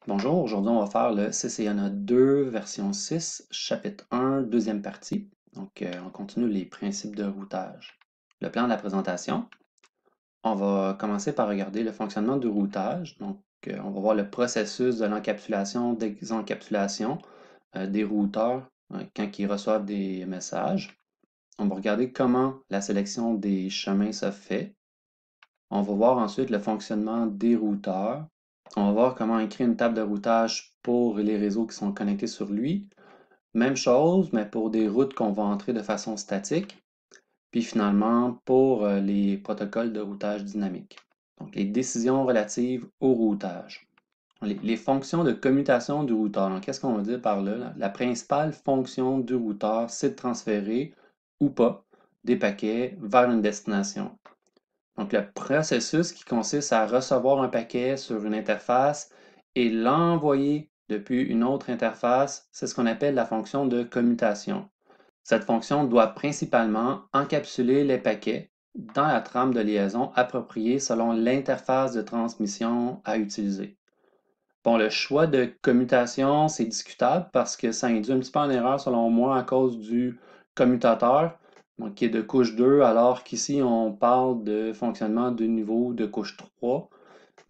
Bonjour, aujourd'hui on va faire le CCNA 2, version 6, chapitre 1, deuxième partie. On continue les principes de routage. Le plan de la présentation, on va commencer par regarder le fonctionnement du routage. On va voir le processus de l'encapsulation, désencapsulation des routeurs quand ils reçoivent des messages. On va regarder comment la sélection des chemins se fait. On va voir ensuite le fonctionnement des routeurs. On va voir comment écrire une table de routage pour les réseaux qui sont connectés sur lui. Même chose, mais pour des routes qu'on va entrer de façon statique. Puis finalement, pour les protocoles de routage dynamique. Donc, les décisions relatives au routage. Les fonctions de commutation du routeur. Donc, qu'est-ce qu'on veut dire par là? La principale fonction du routeur, c'est de transférer ou pas des paquets vers une destination. Donc, le processus qui consiste à recevoir un paquet sur une interface et l'envoyer depuis une autre interface, c'est ce qu'on appelle la fonction de commutation. Cette fonction doit principalement encapsuler les paquets dans la trame de liaison appropriée selon l'interface de transmission à utiliser. Bon, le choix de commutation, c'est discutable parce que ça induit un petit peu en erreur selon moi à cause du commutateur, donc qui est de couche 2, alors qu'ici on parle de fonctionnement de niveau de couche 3.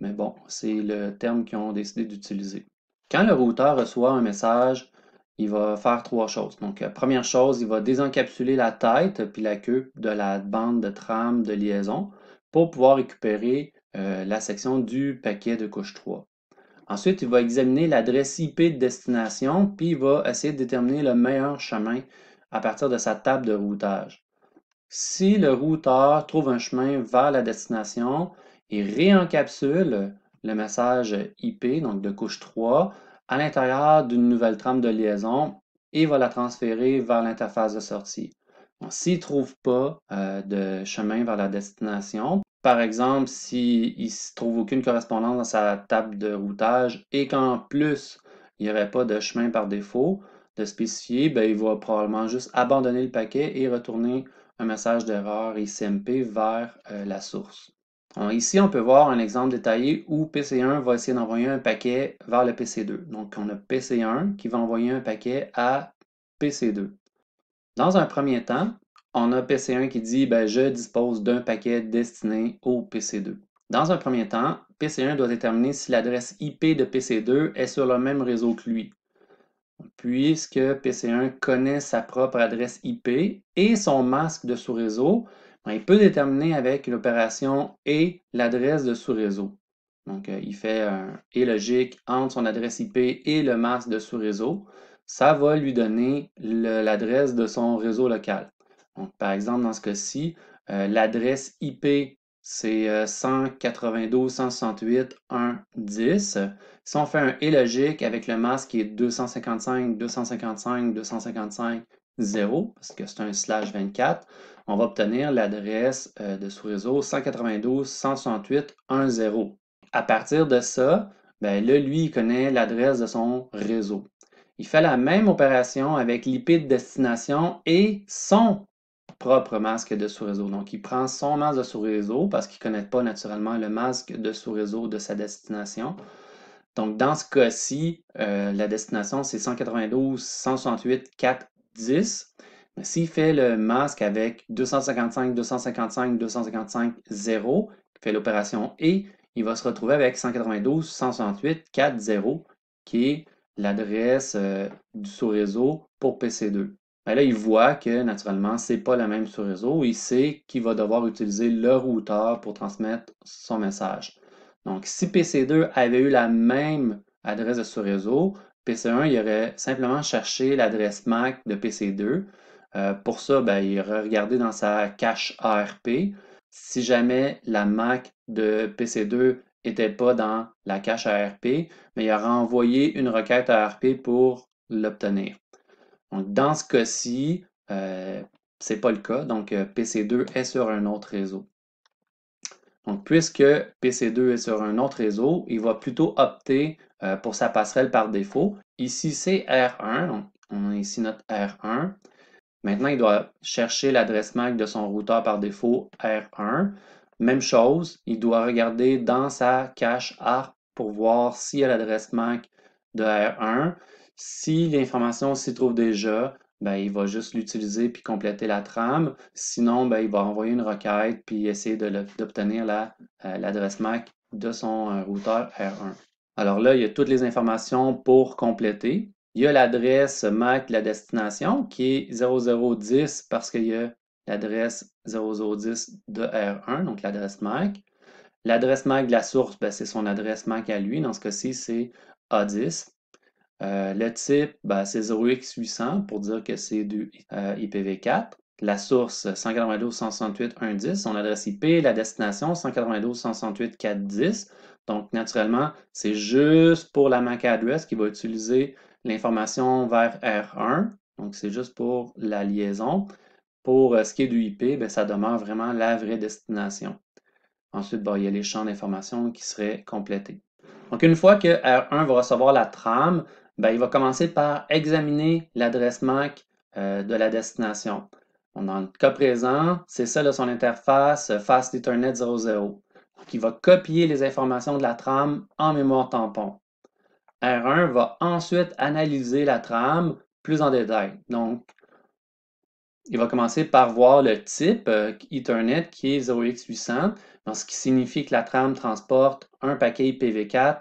Mais bon, c'est le terme qu'ils ont décidé d'utiliser. Quand le routeur reçoit un message, il va faire trois choses. Donc, première chose, il va désencapsuler la tête puis la queue de la bande de trame de liaison pour pouvoir récupérer la section du paquet de couche 3. Ensuite, il va examiner l'adresse IP de destination, puis il va essayer de déterminer le meilleur chemin à partir de sa table de routage. Si le routeur trouve un chemin vers la destination, il réencapsule le message IP, donc de couche 3, à l'intérieur d'une nouvelle trame de liaison et va la transférer vers l'interface de sortie. S'il ne trouve pas de chemin vers la destination, par exemple, s'il ne trouve aucune correspondance dans sa table de routage et qu'en plus, il n'y aurait pas de chemin par défaut de spécifier, ben, il va probablement juste abandonner le paquet et retourner un message d'erreur ICMP vers la source. Alors, ici, on peut voir un exemple détaillé où PC1 va essayer d'envoyer un paquet vers le PC2. Donc, on a PC1 qui va envoyer un paquet à PC2. Dans un premier temps, on a PC1 qui dit ben, je dispose d'un paquet destiné au PC2. Dans un premier temps, PC1 doit déterminer si l'adresse IP de PC2 est sur le même réseau que lui. Puisque PC1 connaît sa propre adresse IP et son masque de sous-réseau, ben, il peut déterminer avec l'opération et l'adresse de sous-réseau. Donc, il fait un et logique entre son adresse IP et le masque de sous-réseau. Ça va lui donner l'adresse de son réseau local. Donc, par exemple, dans ce cas-ci, l'adresse IP, c'est 192.168.1.10. Si on fait un et logique avec le masque qui est 255, 255, 255, 0, parce que c'est un slash 24, on va obtenir l'adresse de sous-réseau 192, 168, 1.0. À partir de ça, ben là, lui, il connaît l'adresse de son réseau. Il fait la même opération avec l'IP de destination et son propre masque de sous-réseau. Donc, il prend son masque de sous-réseau parce qu'il ne connaît pas naturellement le masque de sous-réseau de sa destination. Donc, dans ce cas-ci, la destination, c'est 192, 168, 4, 10. Mais s'il fait le masque avec 255, 255, 255, 0, il fait l'opération et il va se retrouver avec 192, 168, 4, 0, qui est l'adresse du sous-réseau pour PC2. Ben là, il voit que naturellement, ce n'est pas le même sous-réseau. Il sait qu'il va devoir utiliser le routeur pour transmettre son message. Donc, si PC2 avait eu la même adresse de sous-réseau, PC1 il aurait simplement cherché l'adresse MAC de PC2. Pour ça, ben, il aurait regardé dans sa cache ARP. Si jamais la MAC de PC2 n'était pas dans la cache ARP, mais il aurait envoyé une requête ARP pour l'obtenir. Donc, dans ce cas-ci, ce n'est pas le cas. Donc, PC2 est sur un autre réseau. Donc, puisque PC2 est sur un autre réseau, il va plutôt opter pour sa passerelle par défaut. Ici, c'est R1. Donc, on a ici notre R1. Maintenant, il doit chercher l'adresse MAC de son routeur par défaut R1. Même chose, il doit regarder dans sa cache pour voir s'il y a l'adresse MAC de R1. Si l'information s'y trouve déjà, ben, il va juste l'utiliser puis compléter la trame. Sinon, ben, il va envoyer une requête puis essayer d'obtenir l'adresse MAC de son routeur R1. Alors là, il y a toutes les informations pour compléter. Il y a l'adresse MAC de la destination qui est 0010 parce qu'il y a l'adresse 0010 de R1, donc l'adresse MAC. L'adresse MAC de la source, ben, c'est son adresse MAC à lui. Dans ce cas-ci, c'est A10. Le type, ben, c'est 0x800 pour dire que c'est du IPv4. La source, 192.168.1.10. Son adresse IP, la destination, 192.168.4.10. Donc, naturellement, c'est juste pour la MAC address qui va utiliser l'information vers R1. Donc, c'est juste pour la liaison. Pour ce qui est du IP, ben, ça demeure vraiment la vraie destination. Ensuite, il y a les champs d'information qui seraient complétés. Donc, une fois que R1 va recevoir la trame, il va commencer par examiner l'adresse MAC de la destination. Donc, dans le cas présent, c'est ça son interface Fast Ethernet 00. Donc, il va copier les informations de la trame en mémoire tampon. R1 va ensuite analyser la trame plus en détail. Donc, il va commencer par voir le type Ethernet qui est 0x800, ce qui signifie que la trame transporte un paquet IPv4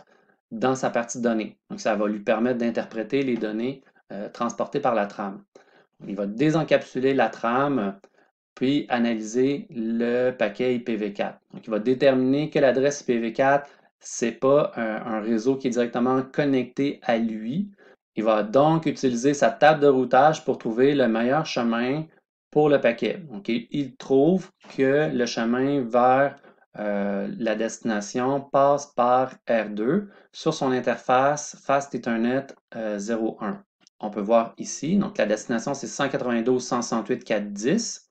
dans sa partie de données. Donc, ça va lui permettre d'interpréter les données transportées par la trame. Il va désencapsuler la trame, puis analyser le paquet IPv4. Donc, il va déterminer que l'adresse IPv4, ce n'est pas un réseau qui est directement connecté à lui. Il va donc utiliser sa table de routage pour trouver le meilleur chemin pour le paquet. Donc, il trouve que le chemin vers la destination passe par R2 sur son interface Fast Ethernet 01. On peut voir ici, donc la destination c'est 192.168.4.10.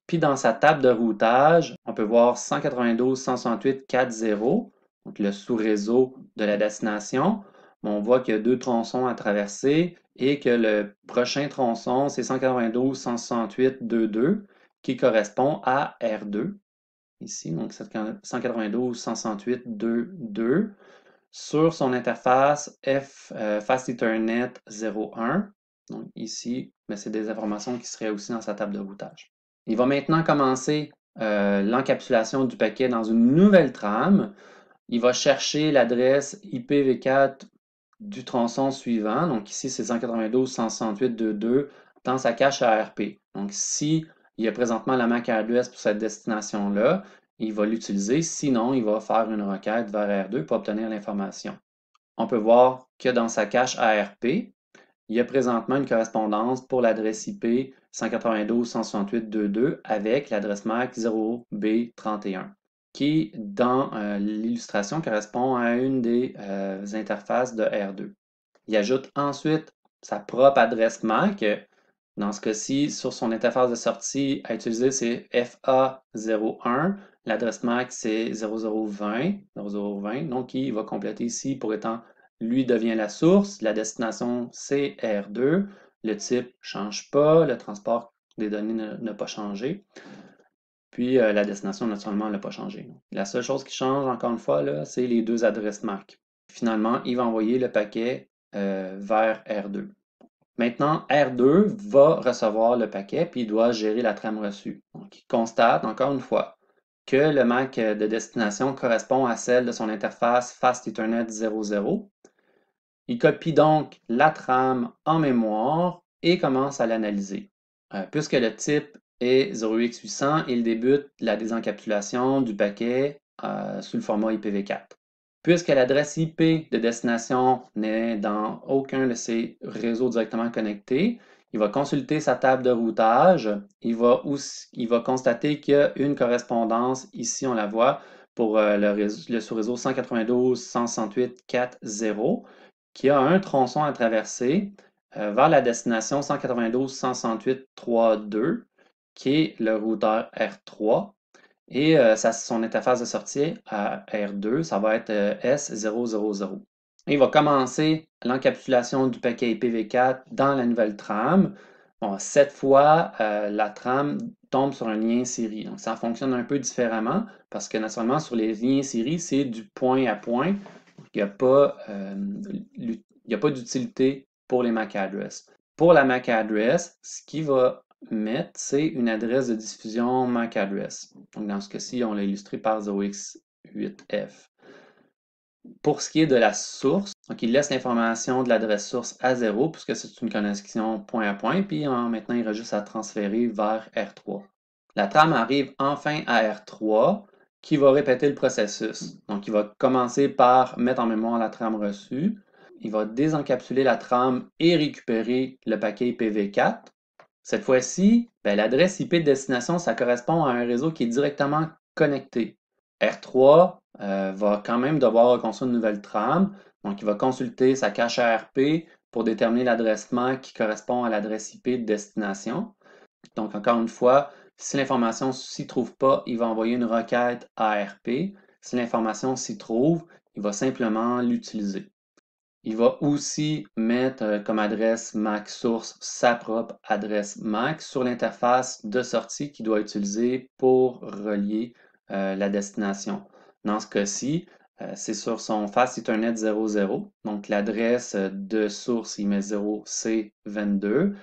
Puis dans sa table de routage, on peut voir 192.168.4.0, donc le sous-réseau de la destination. On voit qu'il y a deux tronçons à traverser et que le prochain tronçon, c'est 192.168.2.2 qui correspond à R2. Ici, donc 192.168.2.2 sur son interface Fast Ethernet 01. Donc ici, c'est des informations qui seraient aussi dans sa table de routage. Il va maintenant commencer l'encapsulation du paquet dans une nouvelle trame. Il va chercher l'adresse IPv4 du tronçon suivant. Donc ici, c'est 192.168.2.2 dans sa cache ARP. Donc si il y a présentement la MAC address pour cette destination-là, il va l'utiliser. Sinon, il va faire une requête vers R2 pour obtenir l'information. On peut voir que dans sa cache ARP, il y a présentement une correspondance pour l'adresse IP 192.168.2.2 avec l'adresse MAC 0B31, qui, dans l'illustration, correspond à une des interfaces de R2. Il ajoute ensuite sa propre adresse MAC. Dans ce cas-ci, sur son interface de sortie à utiliser, c'est FA01. L'adresse MAC, c'est 0020. Donc, il va compléter ici pour étant lui devient la source. La destination, c'est R2. Le type ne change pas. Le transport des données n'a pas changé. Puis, la destination, naturellement, n'a pas changé. La seule chose qui change, encore une fois, c'est les deux adresses MAC. Finalement, il va envoyer le paquet vers R2. Maintenant, R2 va recevoir le paquet puis il doit gérer la trame reçue. Donc, il constate, encore une fois, que le MAC de destination correspond à celle de son interface Fast Ethernet 00. Il copie donc la trame en mémoire et commence à l'analyser. Puisque le type est 0x800, il débute la désencapsulation du paquet sous le format IPv4. Puisque l'adresse IP de destination n'est dans aucun de ces réseaux directement connectés, il va consulter sa table de routage. Il va constater qu'il y a une correspondance, ici on la voit, pour le sous-réseau 192.168.4.0, qui a un tronçon à traverser vers la destination 192.168.3.2, qui est le routeur R3. Et son interface de sortie à R2, ça va être S000. Il va commencer l'encapsulation du paquet IPv4 dans la nouvelle trame. Bon, cette fois, la trame tombe sur un lien série. Donc, ça fonctionne un peu différemment parce que naturellement, sur les liens série, c'est du point à point. Il n'y a pas, d'utilité pour les MAC address. Pour la MAC address, ce qu'il va mettre, c'est une adresse de diffusion MAC address. Donc, dans ce cas-ci, on l'a illustré par 0x8f. Pour ce qui est de la source, donc il laisse l'information de l'adresse source à 0 puisque c'est une connexion point à point, puis maintenant il a juste à transférer vers R3. La trame arrive enfin à R3 qui va répéter le processus. Donc il va commencer par mettre en mémoire la trame reçue, il va désencapsuler la trame et récupérer le paquet IPv4. Cette fois-ci, l'adresse IP de destination, ça correspond à un réseau qui est directement connecté. R3 va quand même devoir construire une nouvelle trame, donc il va consulter sa cache ARP pour déterminer l'adresse MAC qui correspond à l'adresse IP de destination. Donc encore une fois, si l'information ne s'y trouve pas, il va envoyer une requête ARP. Si l'information s'y trouve, il va simplement l'utiliser. Il va aussi mettre comme adresse MAC source sa propre adresse MAC sur l'interface de sortie qu'il doit utiliser pour relier la destination. Dans ce cas-ci, c'est sur son Fast Ethernet 00. Donc l'adresse de source, il met 0C22.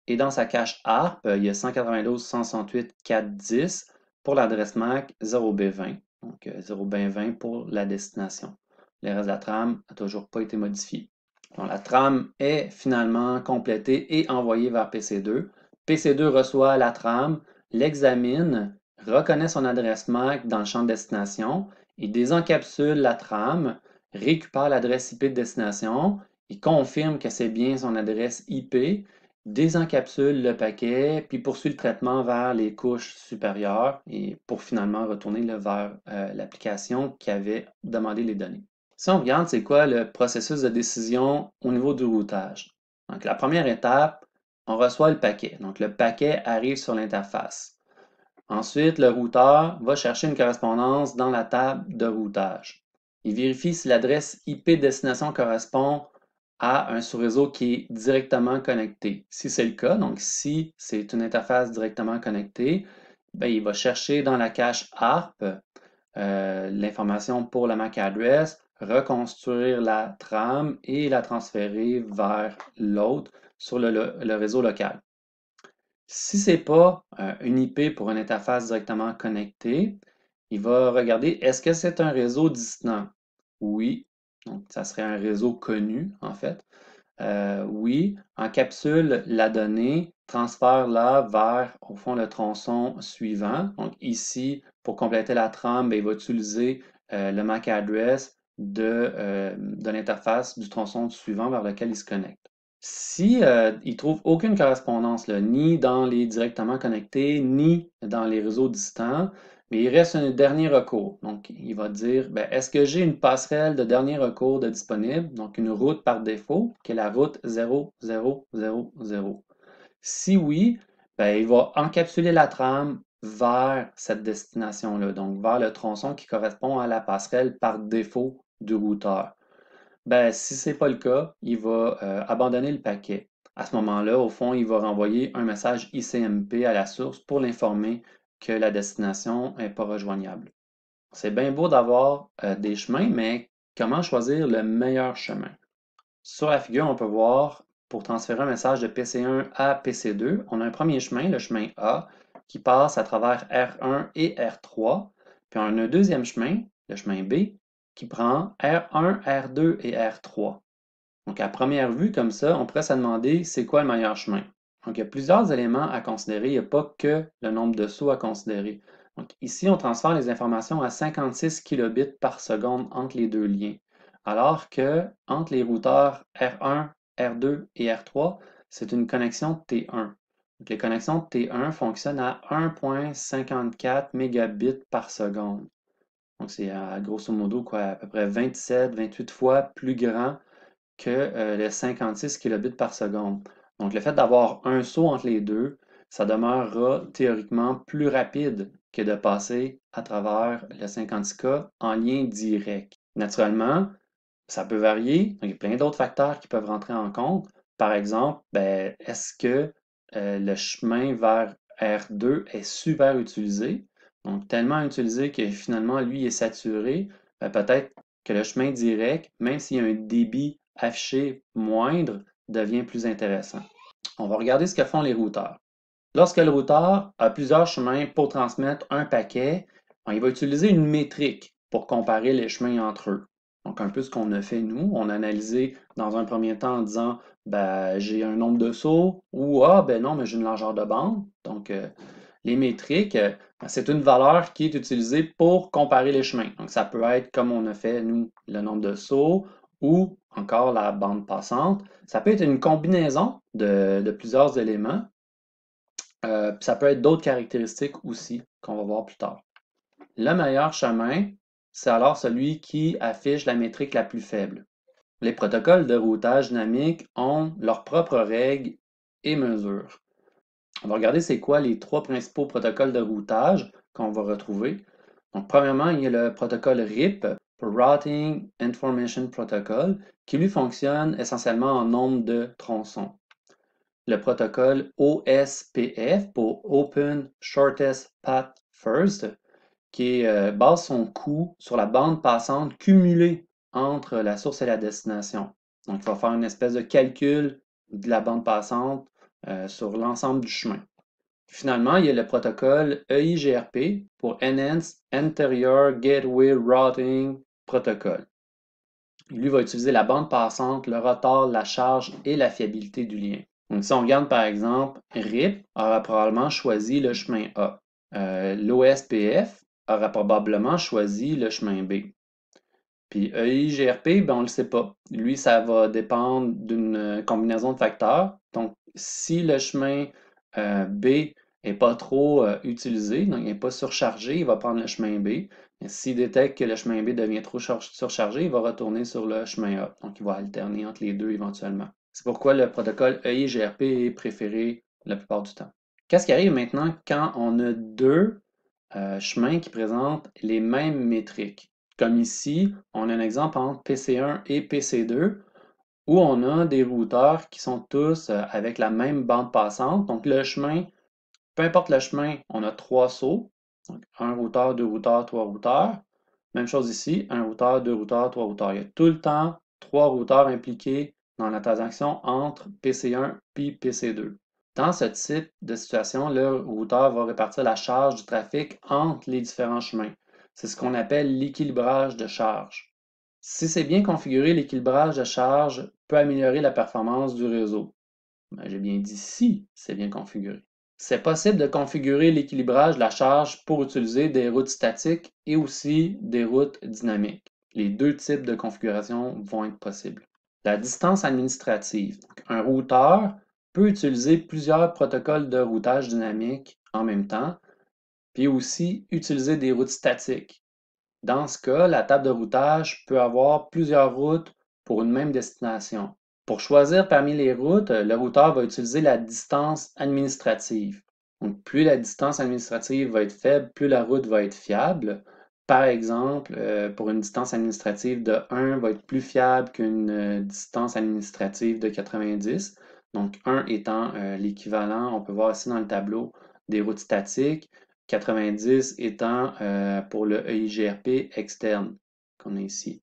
Et dans sa cache ARP, il y a 192.168.410 pour l'adresse MAC 0B20. Donc 0B20 pour la destination. Le reste de la trame n'a toujours pas été modifié. Donc, la trame est finalement complétée et envoyée vers PC2. PC2 reçoit la trame, l'examine, reconnaît son adresse MAC dans le champ de destination, il désencapsule la trame, récupère l'adresse IP de destination, il confirme que c'est bien son adresse IP, désencapsule le paquet, puis poursuit le traitement vers les couches supérieures et pour finalement retourner vers l'application qui avait demandé les données. Si on regarde, c'est quoi le processus de décision au niveau du routage? Donc, la première étape, on reçoit le paquet. Donc, le paquet arrive sur l'interface. Ensuite, le routeur va chercher une correspondance dans la table de routage. Il vérifie si l'adresse IP destination correspond à un sous-réseau qui est directement connecté. Si c'est le cas, donc si c'est une interface directement connectée, il va chercher dans la cache ARP l'information pour la MAC address, reconstruire la trame et la transférer vers l'autre sur le réseau local. Si ce n'est pas une IP pour une interface directement connectée, il va regarder est-ce que c'est un réseau distant? Oui, donc ça serait un réseau connu en fait. Oui, encapsule la donnée, transfère-la vers, au fond, le tronçon suivant. Donc ici, pour compléter la trame, il va utiliser le MAC address de l'interface du tronçon suivant vers lequel il se connecte. Si il ne trouve aucune correspondance, là, ni dans les directement connectés, ni dans les réseaux distants, mais il reste un dernier recours. Donc, il va dire, est-ce que j'ai une passerelle de dernier recours de disponible? Donc, une route par défaut, qui est la route 0000. Si oui, il va encapsuler la trame vers cette destination-là, donc vers le tronçon qui correspond à la passerelle par défaut du routeur. Si ce n'est pas le cas, il va abandonner le paquet. À ce moment-là, au fond, il va renvoyer un message ICMP à la source pour l'informer que la destination n'est pas rejoignable. C'est bien beau d'avoir des chemins, mais comment choisir le meilleur chemin? Sur la figure, on peut voir, pour transférer un message de PC1 à PC2, on a un premier chemin, le chemin A, qui passe à travers R1 et R3, puis on a un deuxième chemin, le chemin B, qui prend R1, R2 et R3. Donc, à première vue, comme ça, on pourrait se demander c'est quoi le meilleur chemin. Donc, il y a plusieurs éléments à considérer, il n'y a pas que le nombre de sauts à considérer. Donc, ici, on transfère les informations à 56 kilobits par seconde entre les deux liens, alors que entre les routeurs R1, R2 et R3, c'est une connexion T1. Donc, les connexions T1 fonctionnent à 1,54 mégabits par seconde. Donc, c'est grosso modo à peu près 27, 28 fois plus grand que les 56 kilobits par seconde. Donc, le fait d'avoir un saut entre les deux, ça demeurera théoriquement plus rapide que de passer à travers le 56K en lien direct. Naturellement, ça peut varier. Donc, il y a plein d'autres facteurs qui peuvent rentrer en compte. Par exemple, est-ce que le chemin vers R2 est super utilisé? Donc, tellement utilisé que finalement, lui est saturé. Peut-être que le chemin direct, même s'il y a un débit affiché moindre, devient plus intéressant. On va regarder ce que font les routeurs. Lorsque le routeur a plusieurs chemins pour transmettre un paquet, il va utiliser une métrique pour comparer les chemins entre eux. Donc, un peu ce qu'on a fait nous. On a analysé dans un premier temps en disant j'ai un nombre de sauts ou ben non, mais j'ai une largeur de bande. Donc, les métriques, c'est une valeur qui est utilisée pour comparer les chemins. Donc, ça peut être, comme on a fait nous, le nombre de sauts ou encore la bande passante. Ça peut être une combinaison de plusieurs éléments. Ça peut être d'autres caractéristiques aussi qu'on va voir plus tard. Le meilleur chemin, c'est alors celui qui affiche la métrique la plus faible. Les protocoles de routage dynamique ont leurs propres règles et mesures. On va regarder c'est quoi les trois principaux protocoles de routage qu'on va retrouver. Donc, premièrement, il y a le protocole RIP, pour Routing Information Protocol, qui lui fonctionne essentiellement en nombre de tronçons. Le protocole OSPF pour Open Shortest Path First, qui base son coût sur la bande passante cumulée entre la source et la destination. Donc, il va faire une espèce de calcul de la bande passante sur l'ensemble du chemin. Finalement, il y a le protocole EIGRP pour Enhanced Interior Gateway Routing Protocol. Lui va utiliser la bande passante, le retard, la charge et la fiabilité du lien. Donc, si on regarde par exemple, RIP aura probablement choisi le chemin A. L'OSPF aura probablement choisi le chemin B. Puis EIGRP, on ne le sait pas. Lui, ça va dépendre d'une combinaison de facteurs. Donc, si le chemin B n'est pas trop utilisé, donc il n'est pas surchargé, il va prendre le chemin B. Mais s'il détecte que le chemin B devient trop surchargé, il va retourner sur le chemin A. Donc, il va alterner entre les deux éventuellement. C'est pourquoi le protocole EIGRP est préféré la plupart du temps. Qu'est-ce qui arrive maintenant quand on a deux chemins qui présentent les mêmes métriques? Comme ici, on a un exemple entre PC1 et PC2 où on a des routeurs qui sont tous avec la même bande passante. Donc le chemin, peu importe le chemin, on a trois sauts. Donc un routeur, deux routeurs, trois routeurs. Même chose ici, un routeur, deux routeurs, trois routeurs. Il y a tout le temps trois routeurs impliqués dans la transaction entre PC1 et PC2. Dans ce type de situation, le routeur va répartir la charge du trafic entre les différents chemins. C'est ce qu'on appelle l'équilibrage de charge. Si c'est bien configuré, l'équilibrage de charge peut améliorer la performance du réseau. J'ai bien dit si c'est bien configuré. C'est possible de configurer l'équilibrage de la charge pour utiliser des routes statiques et aussi des routes dynamiques. Les deux types de configuration vont être possibles. La distance administrative. Un routeur peut utiliser plusieurs protocoles de routage dynamique en même temps, puis aussi utiliser des routes statiques. Dans ce cas, la table de routage peut avoir plusieurs routes pour une même destination. Pour choisir parmi les routes, le routeur va utiliser la distance administrative. Donc, plus la distance administrative va être faible, plus la route va être fiable. Par exemple, pour une distance administrative de 1 va être plus fiable qu'une distance administrative de 90. Donc, 1 étant l'équivalent, on peut voir ici dans le tableau, des routes statiques, 90 étant pour le EIGRP externe qu'on a ici.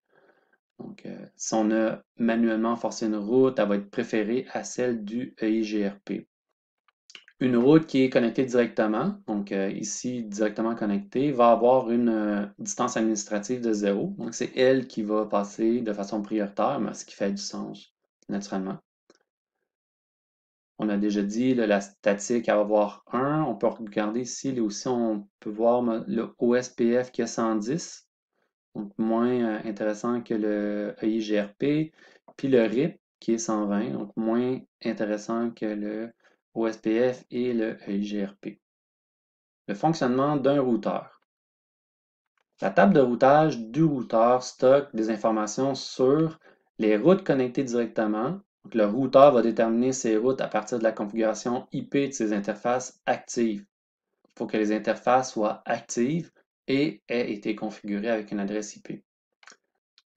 Donc, si on a manuellement forcé une route, elle va être préférée à celle du EIGRP. Une route qui est connectée directement, donc ici directement connectée, va avoir une distance administrative de 0. Donc, c'est elle qui va passer de façon prioritaire, mais ce qui fait du sens, naturellement. On a déjà dit, là, la statique, elle va avoir 1. On peut regarder ici, là aussi, on peut voir le OSPF qui a 110. Donc, moins intéressant que le EIGRP. Puis le RIP qui est 120, donc moins intéressant que le OSPF et le EIGRP. Le fonctionnement d'un routeur. La table de routage du routeur stocke des informations sur les routes connectées directement. Donc, le routeur va déterminer ses routes à partir de la configuration IP de ses interfaces actives. Il faut que les interfaces soient actives et aient été configurées avec une adresse IP.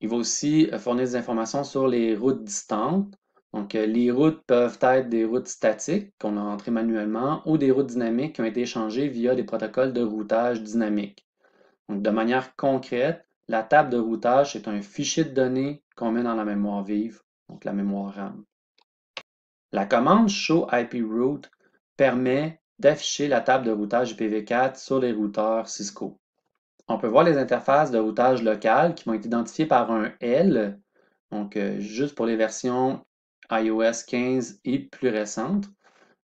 Il va aussi fournir des informations sur les routes distantes. Donc, les routes peuvent être des routes statiques qu'on a entrées manuellement ou des routes dynamiques qui ont été échangées via des protocoles de routage dynamique. Donc, de manière concrète, la table de routage, c'est un fichier de données qu'on met dans la mémoire vive, donc la mémoire RAM. La commande show IP route permet d'afficher la table de routage IPv4 sur les routeurs Cisco. On peut voir les interfaces de routage local qui vont être identifiées par un L, donc juste pour les versions iOS 15 et plus récentes.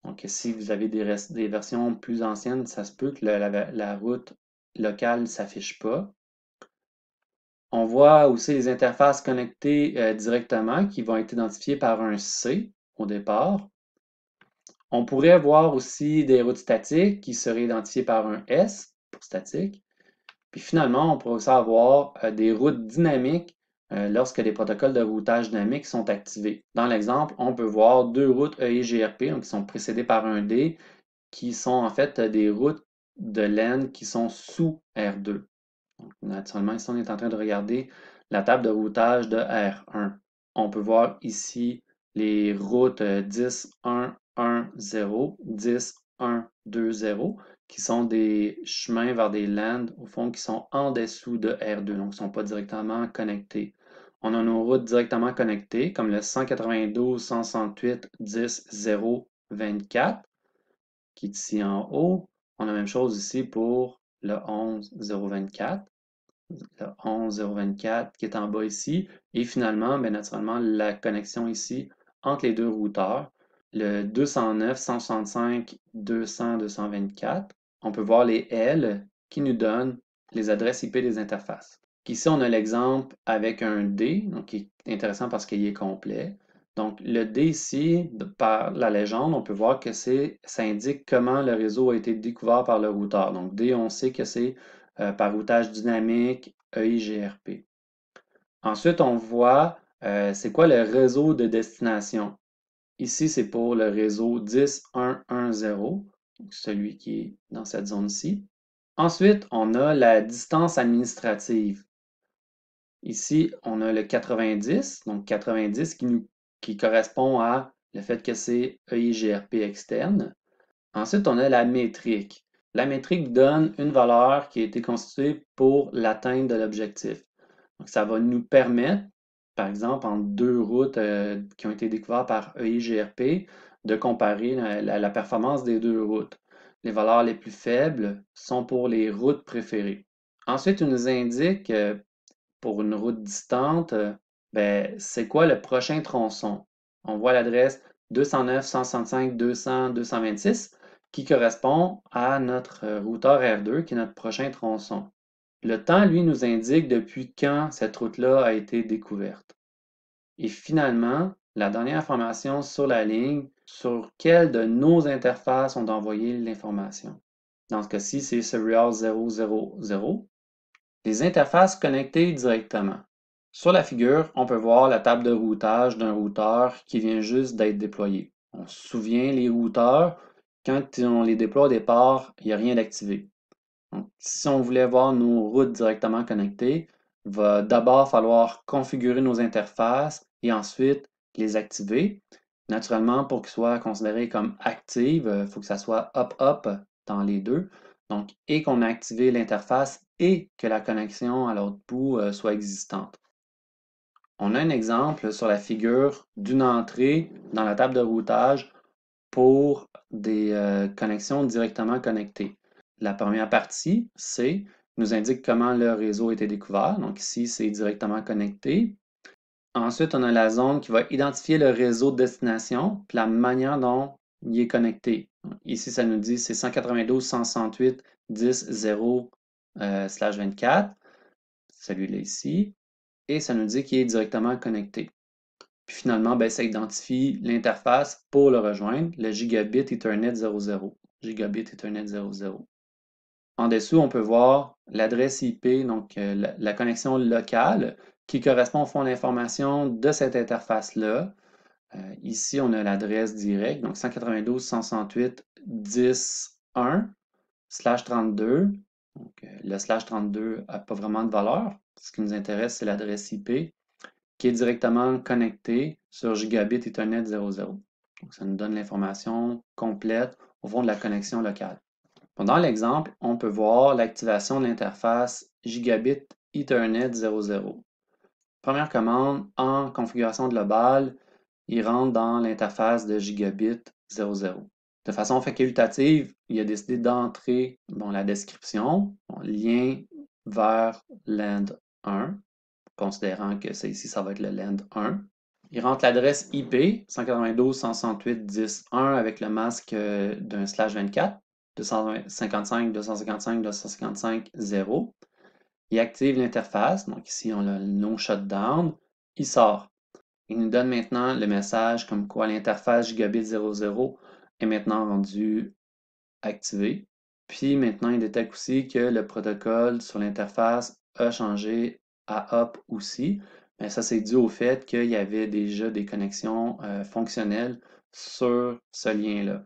Donc si vous avez des versions plus anciennes, ça se peut que la route locale ne s'affiche pas. On voit aussi les interfaces connectées directement qui vont être identifiées par un C au départ. On pourrait voir aussi des routes statiques qui seraient identifiées par un S pour statique. Puis finalement, on pourrait aussi avoir des routes dynamiques lorsque les protocoles de routage dynamique sont activés. Dans l'exemple, on peut voir deux routes EIGRP, donc qui sont précédées par un D, qui sont en fait des routes de LAN qui sont sous R2. Donc, naturellement, ici, on est en train de regarder la table de routage de R1. On peut voir ici les routes 10.1.1.0, 10.1.2.0, qui sont des chemins vers des LAN, au fond, qui sont en dessous de R2, donc qui ne sont pas directement connectés. On a nos routes directement connectées, comme le 192.168.10.0.24, qui est ici en haut. On a la même chose ici pour le 11.0.24, le 11.0.24 qui est en bas ici. Et finalement, bien naturellement, la connexion ici entre les deux routeurs, le 209.165.200.224. On peut voir les L qui nous donnent les adresses IP des interfaces. Ici, on a l'exemple avec un D, donc qui est intéressant parce qu'il est complet. Donc, le D ici, par la légende, on peut voir que ça indique comment le réseau a été découvert par le routeur. Donc, D, on sait que c'est par routage dynamique EIGRP. Ensuite, on voit c'est quoi le réseau de destination. Ici, c'est pour le réseau 10.1.1.0, celui qui est dans cette zone-ci. Ensuite, on a la distance administrative. Ici, on a le 90, donc 90 qui correspond à le fait que c'est EIGRP externe. Ensuite, on a la métrique. La métrique donne une valeur qui a été constituée pour l'atteinte de l'objectif. Donc, ça va nous permettre, par exemple, entre deux routes qui ont été découvertes par EIGRP, de comparer la performance des deux routes. Les valeurs les plus faibles sont pour les routes préférées. Ensuite, il nous indique pour une route distante, ben, c'est quoi le prochain tronçon? On voit l'adresse 209.165.200.226 qui correspond à notre routeur R2 qui est notre prochain tronçon. Le temps, lui, nous indique depuis quand cette route-là a été découverte. Et finalement, la dernière information sur la ligne, sur quelle de nos interfaces on a envoyé l'information. Dans ce cas-ci, c'est Serial 000. Les interfaces connectées directement. Sur la figure, on peut voir la table de routage d'un routeur qui vient juste d'être déployé. On se souvient, les routeurs, quand on les déploie au départ, il n'y a rien d'activé. Donc, si on voulait voir nos routes directement connectées, il va d'abord falloir configurer nos interfaces et ensuite les activer. Naturellement, pour qu'ils soient considérés comme actives, il faut que ça soit up-up dans les deux. Donc, et qu'on a activé l'interface et que la connexion à l'autre bout soit existante. On a un exemple sur la figure d'une entrée dans la table de routage pour des connexions directement connectées. La première partie, C, nous indique comment le réseau a été découvert. Donc ici, c'est directement connecté. Ensuite, on a la zone qui va identifier le réseau de destination puis la manière dont il est connecté. Ici, ça nous dit c'est 192.168.10.0/24, celui-là ici, et ça nous dit qu'il est directement connecté. Puis finalement, ben, ça identifie l'interface pour le rejoindre, le Gigabit Ethernet 00. Gigabit Ethernet 00. En dessous, on peut voir l'adresse IP, donc la connexion locale, qui correspond au fond à l'information de cette interface-là. Ici, on a l'adresse directe, donc 192.168.10.1/32. Donc, le /32 n'a pas vraiment de valeur. Ce qui nous intéresse, c'est l'adresse IP qui est directement connectée sur Gigabit Ethernet 00. Donc, ça nous donne l'information complète au fond de la connexion locale. Dans l'exemple, on peut voir l'activation de l'interface Gigabit Ethernet 00. Première commande, en configuration globale, il rentre dans l'interface de gigabit 00. De façon facultative, il a décidé d'entrer la description, lien vers LAN 1, considérant que ça ici, ça va être le LAN 1. Il rentre l'adresse IP 192.168.10.1 avec le masque d'un /24, 255.255.255.0. Il active l'interface, donc ici on a le no shutdown, il sort. Il nous donne maintenant le message comme quoi l'interface gigabit 00 est maintenant rendue activée. Puis maintenant, il détecte aussi que le protocole sur l'interface a changé à HOP aussi. Mais ça, c'est dû au fait qu'il y avait déjà des connexions fonctionnelles sur ce lien-là.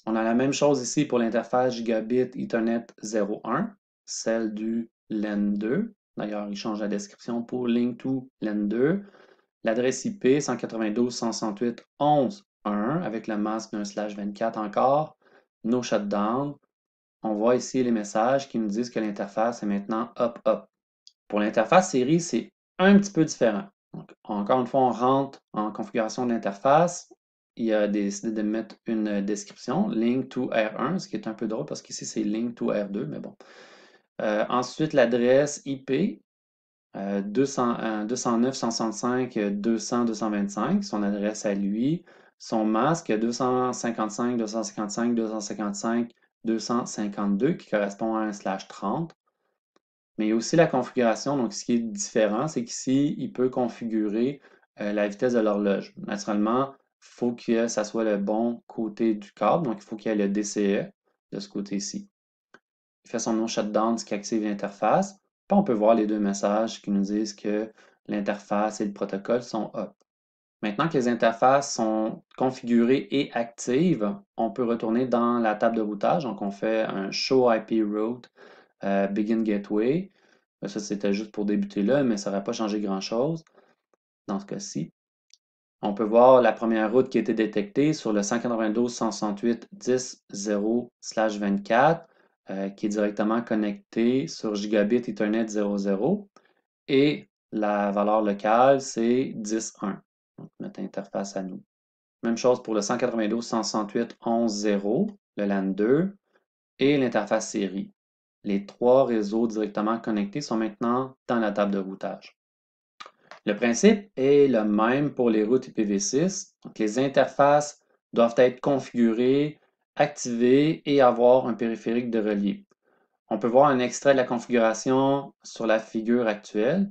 On a la même chose ici pour l'interface Gigabit Ethernet 01, celle du LAN 2. D'ailleurs, il change la description pour Link to LAN 2. L'adresse IP 192.168.11.1 avec le masque d'un /24 encore. No shutdown. On voit ici les messages qui nous disent que l'interface est maintenant up. Pour l'interface série, c'est un petit peu différent. Donc, encore une fois, on rentre en configuration de l'interface. Il a décidé de mettre une description, link to R1, ce qui est un peu drôle parce qu'ici c'est link to R2, mais bon. Ensuite, l'adresse IP 209.165.200.225, son adresse à lui. Son masque 255.255.255.252 qui correspond à un /30. Mais il y a aussi la configuration, donc ce qui est différent, c'est qu'ici, il peut configurer la vitesse de l'horloge. Naturellement, il faut que ça soit le bon côté du câble, donc il faut qu'il y ait le DCE de ce côté-ci. Il fait son no shutdown, ce qui active l'interface. Puis on peut voir les deux messages qui nous disent que l'interface et le protocole sont up. Maintenant que les interfaces sont configurées et actives, on peut retourner dans la table de routage. Donc on fait un show IP route begin gateway. Ça c'était juste pour débuter là, mais ça n'aurait pas changé grand-chose dans ce cas-ci. On peut voir la première route qui a été détectée sur le 192.168.10.0/24 qui est directement connecté sur Gigabit Ethernet 00 et la valeur locale c'est 10.1. Donc notre interface à nous. Même chose pour le 192.168.11.0, le LAN 2 et l'interface série. Les trois réseaux directement connectés sont maintenant dans la table de routage. Le principe est le même pour les routes IPv6. Donc, les interfaces doivent être configurées, activées et avoir un périphérique de relier. On peut voir un extrait de la configuration sur la figure actuelle.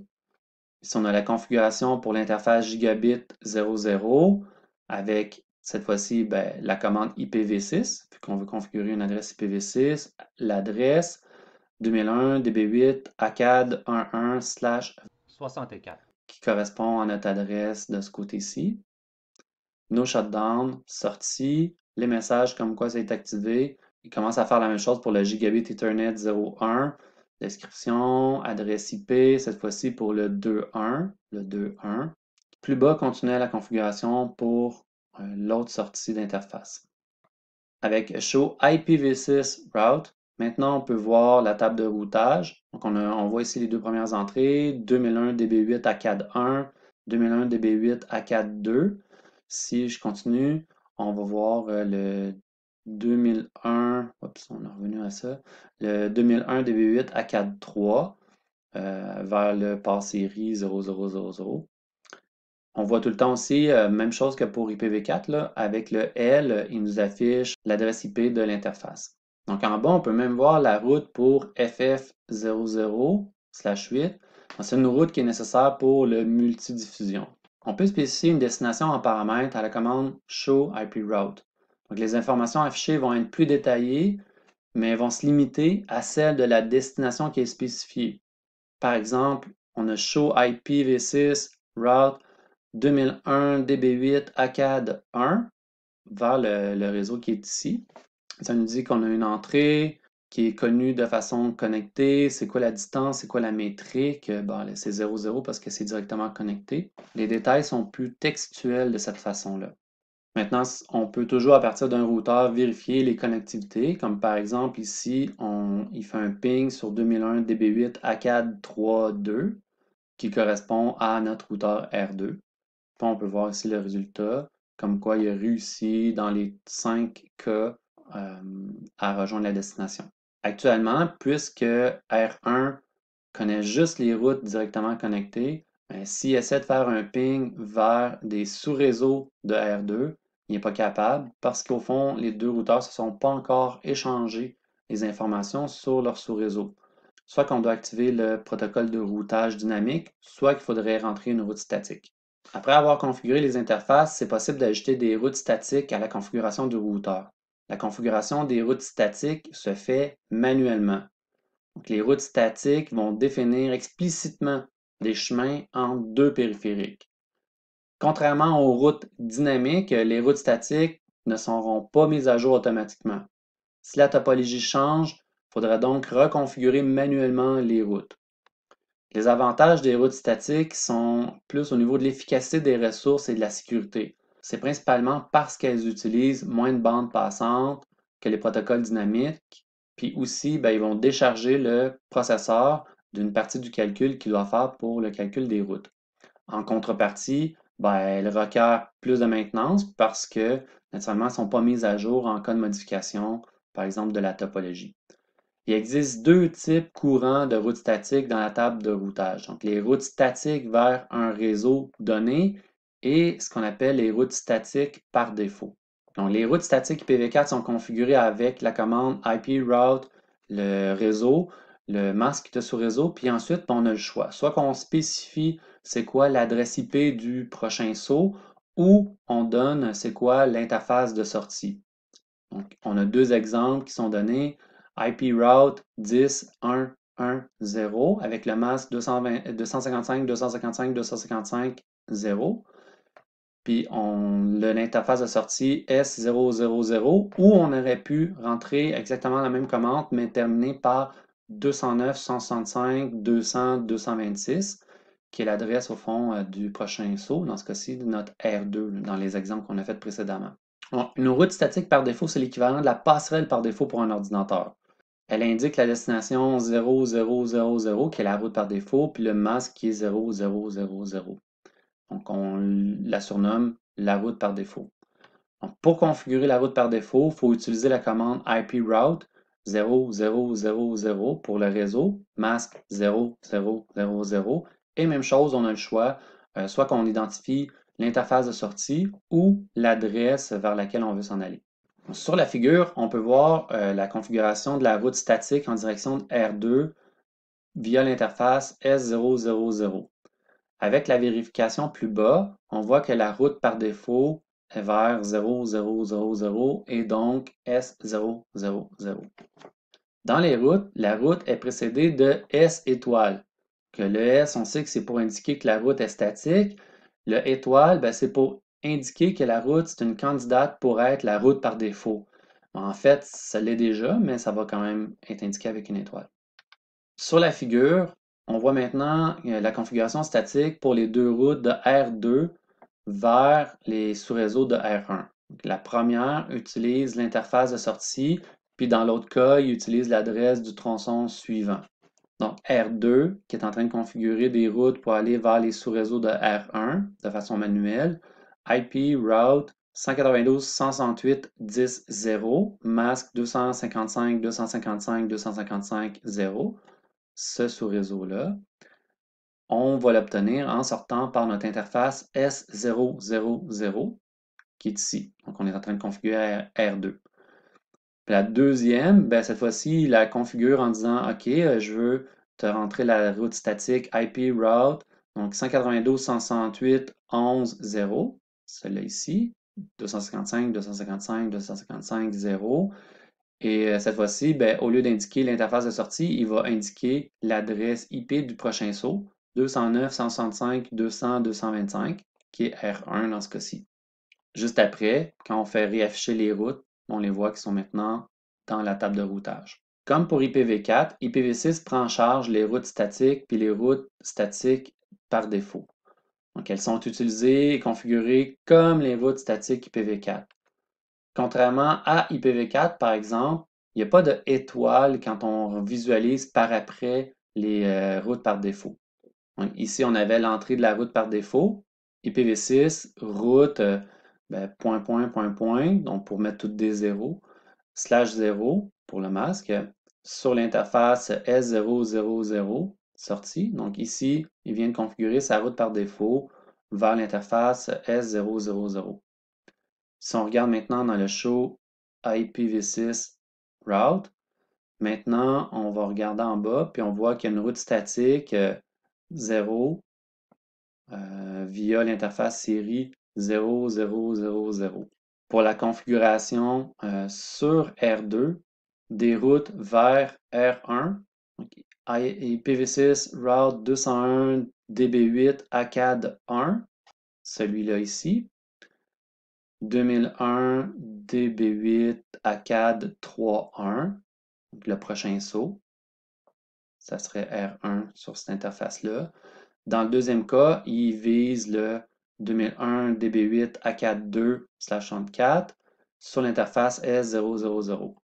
Ici, on a la configuration pour l'interface Gigabit 00 avec cette fois-ci la commande IPv6, puis qu'on veut configurer une adresse IPv6, l'adresse 2001 db8 acad 11/64 qui correspond à notre adresse de ce côté-ci. No shutdown, sortie, les messages comme quoi ça est activé. Il commence à faire la même chose pour le Gigabit Ethernet 01. Description, adresse IP, cette fois-ci pour le 2.1. Le 2.1. Plus bas, continuez la configuration pour l'autre sortie d'interface. Avec Show IPv6 Route, maintenant on peut voir la table de routage. Donc on voit ici les deux premières entrées, 2001 db8 ACAD 1, 2001 db8 ACAD 2. Si je continue, on va voir le 2001, oups, on est revenu à ça, le 2001 db8 ACAD 3 vers le port série 0000. On voit tout le temps aussi, même chose que pour IPv4, là, avec le L, il nous affiche l'adresse IP de l'interface. Donc en bas, on peut même voir la route pour FF00/8. C'est une route qui est nécessaire pour le multidiffusion. On peut spécifier une destination en paramètre à la commande show IP route. Donc les informations affichées vont être plus détaillées, mais vont se limiter à celle de la destination qui est spécifiée. Par exemple, on a show IPv6 route 2001 db8 ACAD 1 vers le réseau qui est ici. Ça nous dit qu'on a une entrée qui est connue de façon connectée. C'est quoi la distance? C'est quoi la métrique? C'est 00 parce que c'est directement connecté. Les détails sont plus textuels de cette façon-là. Maintenant, on peut toujours, à partir d'un routeur, vérifier les connectivités, comme par exemple ici, il fait un ping sur 2001 DB8 ACAD 3.2 qui correspond à notre routeur R2. Puis on peut voir ici le résultat, comme quoi il a réussi dans les 5 cas à rejoindre la destination. Actuellement, puisque R1 connaît juste les routes directement connectées, s'il essaie de faire un ping vers des sous-réseaux de R2, il n'est pas capable parce qu'au fond, les deux routeurs ne se sont pas encore échangés les informations sur leur sous-réseau. Soit qu'on doit activer le protocole de routage dynamique, soit qu'il faudrait rentrer une route statique. Après avoir configuré les interfaces, c'est possible d'ajouter des routes statiques à la configuration du routeur. La configuration des routes statiques se fait manuellement. Donc, les routes statiques vont définir explicitement des chemins entre deux périphériques. Contrairement aux routes dynamiques, les routes statiques ne seront pas mises à jour automatiquement. Si la topologie change, il faudra donc reconfigurer manuellement les routes. Les avantages des routes statiques sont plus au niveau de l'efficacité des ressources et de la sécurité. C'est principalement parce qu'elles utilisent moins de bandes passantes que les protocoles dynamiques, puis aussi, ils vont décharger le processeur d'une partie du calcul qu'il doit faire pour le calcul des routes. En contrepartie, elles requièrent plus de maintenance parce que, naturellement, elles ne sont pas mises à jour en cas de modification, par exemple, de la topologie. Il existe deux types courants de routes statiques dans la table de routage. Donc, les routes statiques vers un réseau donné et ce qu'on appelle les routes statiques par défaut. Donc, les routes statiques IPv4 sont configurées avec la commande IPRoute, le réseau, le masque de sous-réseau, puis ensuite, on a le choix. Soit qu'on spécifie c'est quoi l'adresse IP du prochain saut ou on donne c'est quoi l'interface de sortie. Donc, on a deux exemples qui sont donnés. IPRoute 10.1.1.0 avec le masque 255.255.255.0. Puis l'interface de sortie S000 où on aurait pu rentrer exactement la même commande, mais terminée par 209.165.200.226, qui est l'adresse au fond du prochain saut, dans ce cas-ci de notre R2, dans les exemples qu'on a fait précédemment. Une route statique par défaut, c'est l'équivalent de la passerelle par défaut pour un ordinateur. Elle indique la destination 0000, qui est la route par défaut, puis le masque qui est 0000. Donc, on la surnomme la route par défaut. Donc, pour configurer la route par défaut, il faut utiliser la commande IPRoute 0000 pour le réseau, masque 0000. Et même chose, on a le choix, soit qu'on identifie l'interface de sortie ou l'adresse vers laquelle on veut s'en aller. Sur la figure, on peut voir la configuration de la route statique en direction de R2 via l'interface S000. Avec la vérification plus bas, on voit que la route par défaut est vers 0000 et donc S000. Dans les routes, la route est précédée de S étoile. Que le S, on sait que c'est pour indiquer que la route est statique. Le étoile, c'est pour indiquer que la route, c'est une candidate pour être la route par défaut. En fait, ça l'est déjà, mais ça va quand même être indiqué avec une étoile. Sur la figure, on voit maintenant la configuration statique pour les deux routes de R2 vers les sous-réseaux de R1. Donc, la première utilise l'interface de sortie, puis dans l'autre cas, il utilise l'adresse du tronçon suivant. Donc R2, qui est en train de configurer des routes pour aller vers les sous-réseaux de R1 de façon manuelle, IP route 192.168.10.0, masque 255.255.255.0, ce sous-réseau-là, on va l'obtenir en sortant par notre interface S000, qui est ici. Donc, on est en train de configurer R2. La deuxième, cette fois-ci, il la configure en disant OK, je veux te rentrer la route statique IP route, donc 192.168.11.0, celle-là ici, 255, 255, 255, 0. Et cette fois-ci, au lieu d'indiquer l'interface de sortie, il va indiquer l'adresse IP du prochain saut, 209.165.200.225, qui est R1 dans ce cas-ci. Juste après, quand on fait réafficher les routes, on les voit qui sont maintenant dans la table de routage. Comme pour IPv4, IPv6 prend en charge les routes statiques puis les routes statiques par défaut. Donc, elles sont utilisées et configurées comme les routes statiques IPv4. Contrairement à IPv4, par exemple, il n'y a pas de étoile quand on visualise par après les routes par défaut. Donc, ici, on avait l'entrée de la route par défaut. IPv6, route, point, point, point, point, donc pour mettre toutes des zéros, /0 pour le masque, sur l'interface S000, sortie. Donc ici, il vient de configurer sa route par défaut vers l'interface S000. Si on regarde maintenant dans le show IPv6 route, maintenant, on va regarder en bas, puis on voit qu'il y a une route statique 0 via l'interface série 0000. Pour la configuration sur R2, des routes vers R1, IPv6 route 201 DB8 ACAD 1, celui-là ici, 2001 DB8 ACAD 3.1, le prochain saut, ça serait R1 sur cette interface-là. Dans le deuxième cas, il vise le 2001 DB8 ACAD 2/64 sur l'interface S000.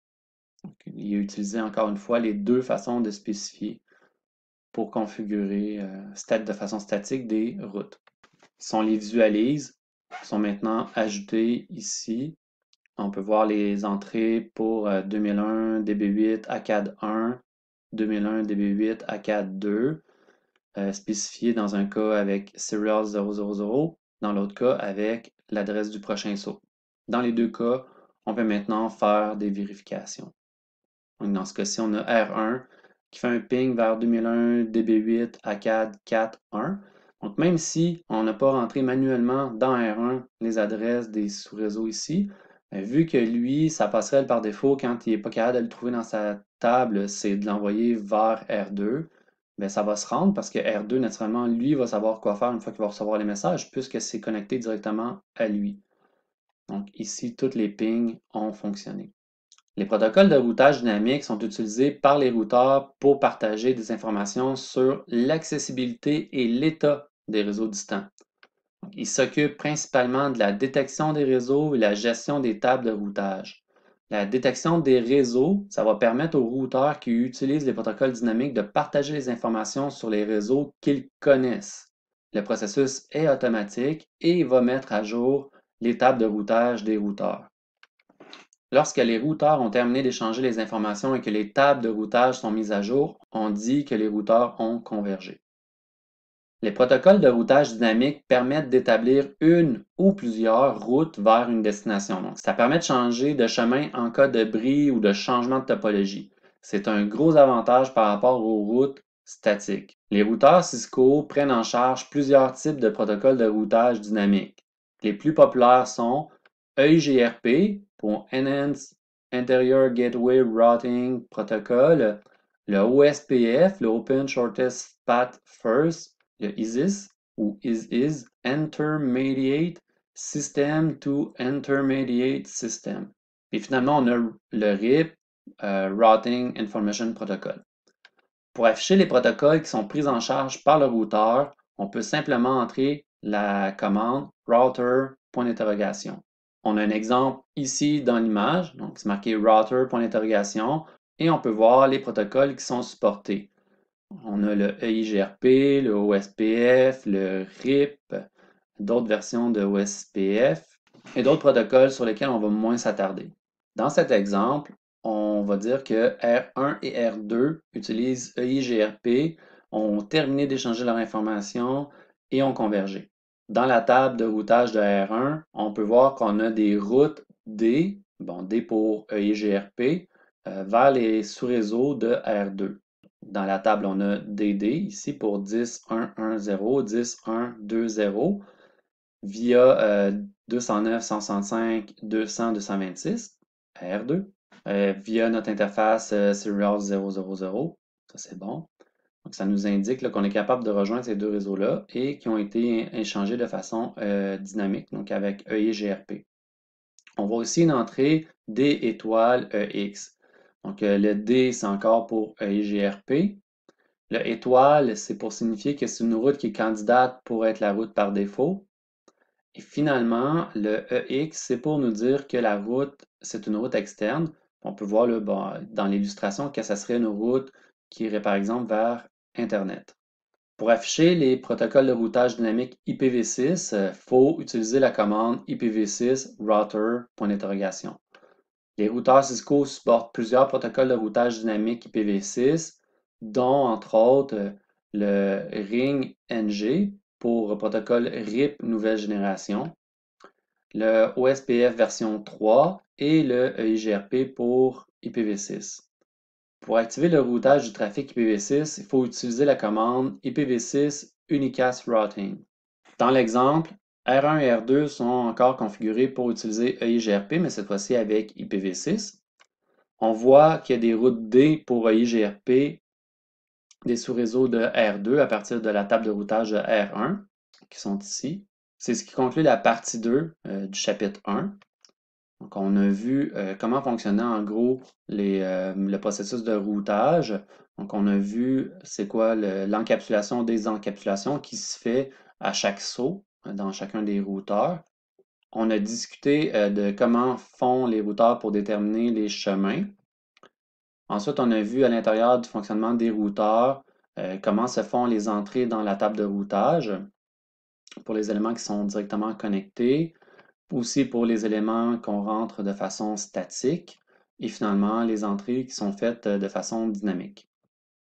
Donc, il a utilisé encore une fois les deux façons de spécifier pour configurer de façon statique des routes. Si on les visualise, ils sont maintenant ajoutés ici. On peut voir les entrées pour 2001 DB8 ACAD 1, 2001 DB8 ACAD 2, spécifiées dans un cas avec serial 000, dans l'autre cas avec l'adresse du prochain saut. Dans les deux cas, on peut maintenant faire des vérifications. Donc, dans ce cas-ci, on a R1 qui fait un ping vers 2001 DB8 ACAD 4.1. Donc, même si on n'a pas rentré manuellement dans R1 les adresses des sous-réseaux ici, vu que lui, sa passerelle par défaut, quand il n'est pas capable de le trouver dans sa table, c'est de l'envoyer vers R2, bien, ça va se rendre parce que R2, naturellement, lui, va savoir quoi faire une fois qu'il va recevoir les messages, puisque c'est connecté directement à lui. Donc, ici, tous les pings ont fonctionné. Les protocoles de routage dynamique sont utilisés par les routeurs pour partager des informations sur l'accessibilité et l'état des réseaux distants. Ils s'occupent principalement de la détection des réseaux et la gestion des tables de routage. La détection des réseaux, ça va permettre aux routeurs qui utilisent les protocoles dynamiques de partager les informations sur les réseaux qu'ils connaissent. Le processus est automatique et il va mettre à jour les tables de routage des routeurs. Lorsque les routeurs ont terminé d'échanger les informations et que les tables de routage sont mises à jour, on dit que les routeurs ont convergé. Les protocoles de routage dynamique permettent d'établir une ou plusieurs routes vers une destination. Donc, ça permet de changer de chemin en cas de bris ou de changement de topologie. C'est un gros avantage par rapport aux routes statiques. Les routeurs Cisco prennent en charge plusieurs types de protocoles de routage dynamique. Les plus populaires sont EIGRP pour Enhanced Interior Gateway Routing Protocol, le OSPF, le Open Shortest Path First, le ISIS ou ISIS, Intermediate System to Intermediate System. Et finalement, on a le RIP, Routing Information Protocol. Pour afficher les protocoles qui sont pris en charge par le routeur, on peut simplement entrer la commande router, point d'interrogation. On a un exemple ici dans l'image, donc c'est marqué router, point d'interrogation, et on peut voir les protocoles qui sont supportés. On a le EIGRP, le OSPF, le RIP, d'autres versions de OSPF et d'autres protocoles sur lesquels on va moins s'attarder. Dans cet exemple, on va dire que R1 et R2 utilisent EIGRP, ont terminé d'échanger leur information et ont convergé. Dans la table de routage de R1, on peut voir qu'on a des routes D, bon, D pour EIGRP, vers les sous-réseaux de R2. Dans la table, on a DD ici pour 10.1.1.0, 10.1.2.0 via 209.165, 200, 226, R2, via notre interface Serial 000. Ça, c'est bon. Donc, ça nous indique qu'on est capable de rejoindre ces deux réseaux-là et qui ont été échangés de façon dynamique, donc avec EIGRP. On voit aussi une entrée D étoile EX. Donc, le D, c'est encore pour EIGRP. Le étoile, c'est pour signifier que c'est une route qui est candidate pour être la route par défaut. Et finalement, le EX, c'est pour nous dire que la route, c'est une route externe. On peut voir là, dans l'illustration que ça serait une route qui irait par exemple vers Internet. Pour afficher les protocoles de routage dynamique IPv6, il faut utiliser la commande IPv6 router. Les routeurs Cisco supportent plusieurs protocoles de routage dynamique IPv6, dont entre autres le Ring-NG pour protocole RIP nouvelle génération, le OSPF version 3 et le EIGRP pour IPv6. Pour activer le routage du trafic IPv6, il faut utiliser la commande IPv6 Unicast Routing. Dans l'exemple, R1 et R2 sont encore configurés pour utiliser EIGRP, mais cette fois-ci avec IPv6. On voit qu'il y a des routes D pour EIGRP, des sous-réseaux de R2 à partir de la table de routage de R1, qui sont ici. C'est ce qui conclut la partie 2 du chapitre 1. Donc, on a vu comment fonctionnait en gros le processus de routage. Donc, on a vu c'est quoi l'encapsulation, désencapsulation qui se fait à chaque saut dans chacun des routeurs. On a discuté de comment font les routeurs pour déterminer les chemins. Ensuite, on a vu à l'intérieur du fonctionnement des routeurs comment se font les entrées dans la table de routage pour les éléments qui sont directement connectés, aussi pour les éléments qu'on rentre de façon statique et finalement les entrées qui sont faites de façon dynamique.